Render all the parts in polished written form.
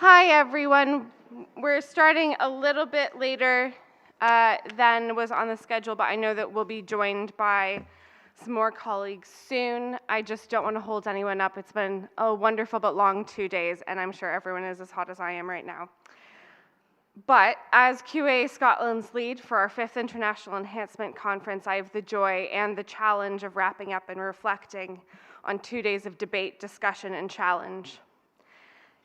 Hi, everyone. We're starting a little bit later than was on the schedule, but I know that we'll be joined by some more colleagues soon. I just don't want to hold anyone up. It's been a wonderful but long 2 days, and I'm sure everyone is as hot as I am right now. But as QAA Scotland's lead for our 5th International Enhancement Conference, I have the joy and the challenge of wrapping up and reflecting on 2 days of debate, discussion, and challenge.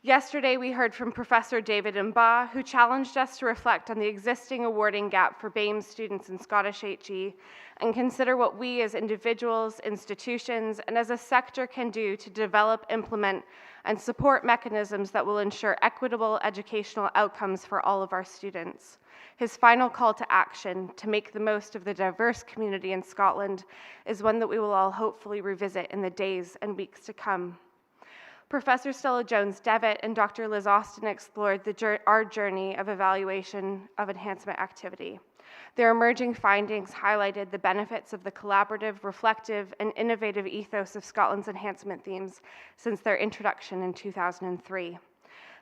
Yesterday, we heard from Professor David Mba, who challenged us to reflect on the existing awarding gap for BAME students in Scottish HE and consider what we as individuals, institutions, and as a sector can do to develop, implement, and support mechanisms that will ensure equitable educational outcomes for all of our students. His final call to action to make the most of the diverse community in Scotland is one that we will all hopefully revisit in the days and weeks to come. Professor Stella Jones-Devitt and Dr. Liz Austin explored our journey of evaluation of enhancement activity. Their emerging findings highlighted the benefits of the collaborative, reflective, and innovative ethos of Scotland's enhancement themes since their introduction in 2003.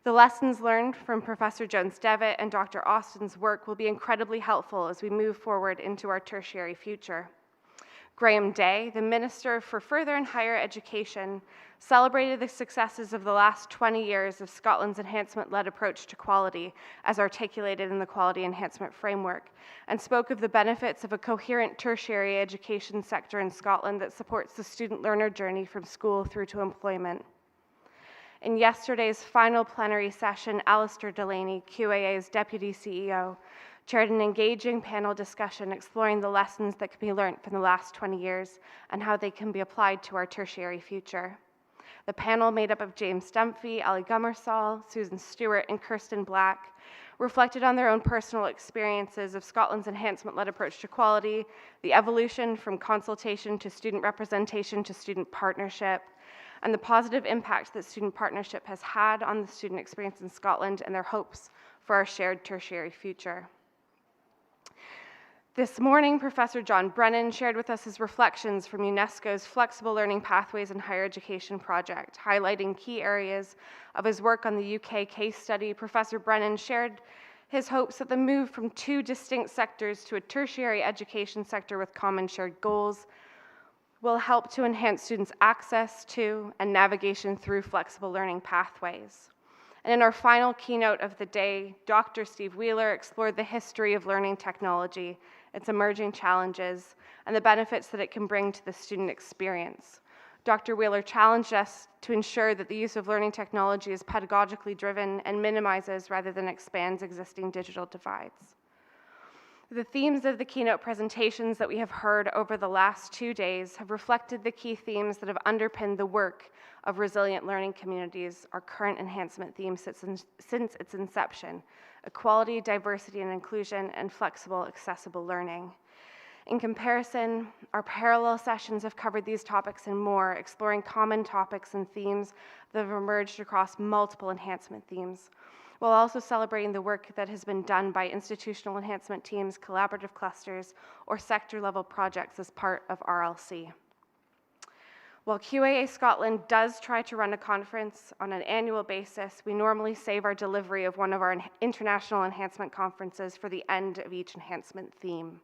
The lessons learned from Professor Jones-Devitt and Dr. Austin's work will be incredibly helpful as we move forward into our tertiary future. Graham Day, the Minister for Further and Higher Education, celebrated the successes of the last 20 years of Scotland's enhancement-led approach to quality, as articulated in the Quality Enhancement Framework, and spoke of the benefits of a coherent tertiary education sector in Scotland that supports the student-learner journey from school through to employment. In yesterday's final plenary session, Alistair Delaney, QAA's Deputy CEO, chaired an engaging panel discussion exploring the lessons that can be learned from the last 20 years and how they can be applied to our tertiary future. The panel, made up of James Stumphy, Ali Gummersall, Susan Stewart, and Kirsten Black, reflected on their own personal experiences of Scotland's enhancement-led approach to quality, the evolution from consultation to student representation to student partnership, and the positive impact that student partnership has had on the student experience in Scotland and their hopes for our shared tertiary future. This morning, Professor John Brennan shared with us his reflections from UNESCO's Flexible Learning Pathways in Higher Education project, highlighting key areas of his work on the UK case study. Professor Brennan shared his hopes that the move from 2 distinct sectors to a tertiary education sector with common shared goals will help to enhance students' access to and navigation through flexible learning pathways. And in our final keynote of the day, Dr. Steve Wheeler explored the history of learning technology, its emerging challenges, and the benefits that it can bring to the student experience. Dr. Wheeler challenged us to ensure that the use of learning technology is pedagogically driven and minimizes rather than expands existing digital divides. The themes of the keynote presentations that we have heard over the last 2 days have reflected the key themes that have underpinned the work of resilient learning communities, our current enhancement theme since its inception: equality, diversity and inclusion, and flexible, accessible learning. In comparison, our parallel sessions have covered these topics and more, exploring common topics and themes that have emerged across multiple enhancement themes, while also celebrating the work that has been done by institutional enhancement teams, collaborative clusters, or sector-level projects as part of RLC. While QAA Scotland does try to run a conference on an annual basis, we normally save our delivery of one of our international enhancement conferences for the end of each enhancement theme.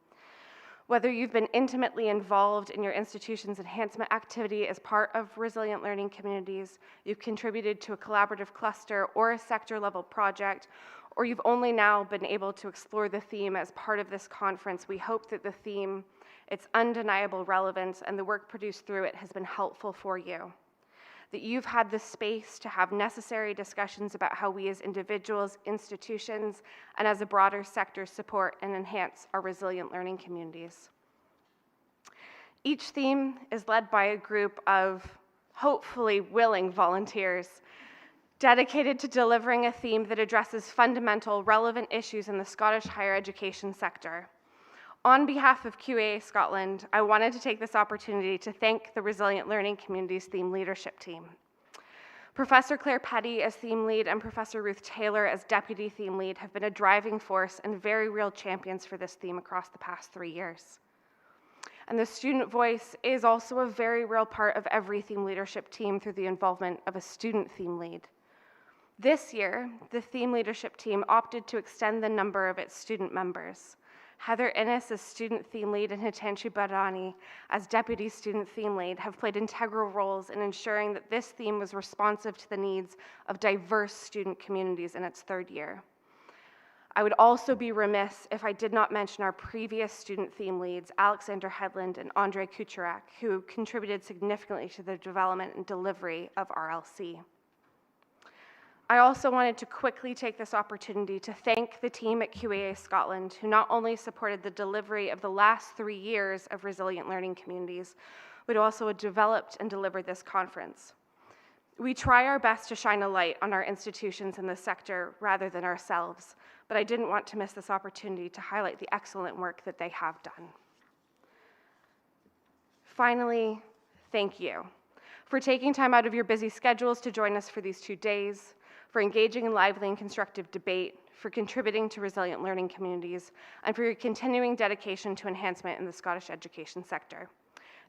Whether you've been intimately involved in your institution's enhancement activity as part of resilient learning communities, you've contributed to a collaborative cluster or a sector-level project, or you've only now been able to explore the theme as part of this conference, we hope that the theme, its undeniable relevance, and the work produced through it has been helpful for you. That you've had the space to have necessary discussions about how we as individuals, institutions, and as a broader sector support and enhance our resilient learning communities. Each theme is led by a group of hopefully willing volunteers dedicated to delivering a theme that addresses fundamental, relevant issues in the Scottish higher education sector. On behalf of QAA Scotland, I wanted to take this opportunity to thank the Resilient Learning Communities Theme Leadership Team. Professor Claire Petty as Theme Lead and Professor Ruth Taylor as Deputy Theme Lead have been a driving force and very real champions for this theme across the past 3 years. And the student voice is also a very real part of every theme leadership team through the involvement of a student theme lead. This year, the theme leadership team opted to extend the number of its student members. Heather Innes as student theme lead and Hitanshi Barani as deputy student theme lead have played integral roles in ensuring that this theme was responsive to the needs of diverse student communities in its third year. I would also be remiss if I did not mention our previous student theme leads, Alexander Hedlund and Andre Kucherak, who contributed significantly to the development and delivery of RLC. I also wanted to quickly take this opportunity to thank the team at QAA Scotland, who not only supported the delivery of the last 3 years of Resilient Learning Communities, but also developed and delivered this conference. We try our best to shine a light on our institutions in this sector rather than ourselves, but I didn't want to miss this opportunity to highlight the excellent work that they have done. Finally, thank you for taking time out of your busy schedules to join us for these 2 days, for engaging in lively and constructive debate, for contributing to resilient learning communities, and for your continuing dedication to enhancement in the Scottish education sector.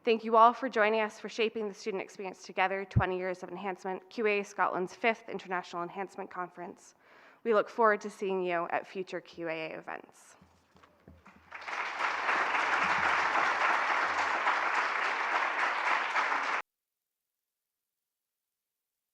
Thank you all for joining us for shaping the student experience together, 20 Years of Enhancement, QAA Scotland's 5th International Enhancement Conference. We look forward to seeing you at future QAA events.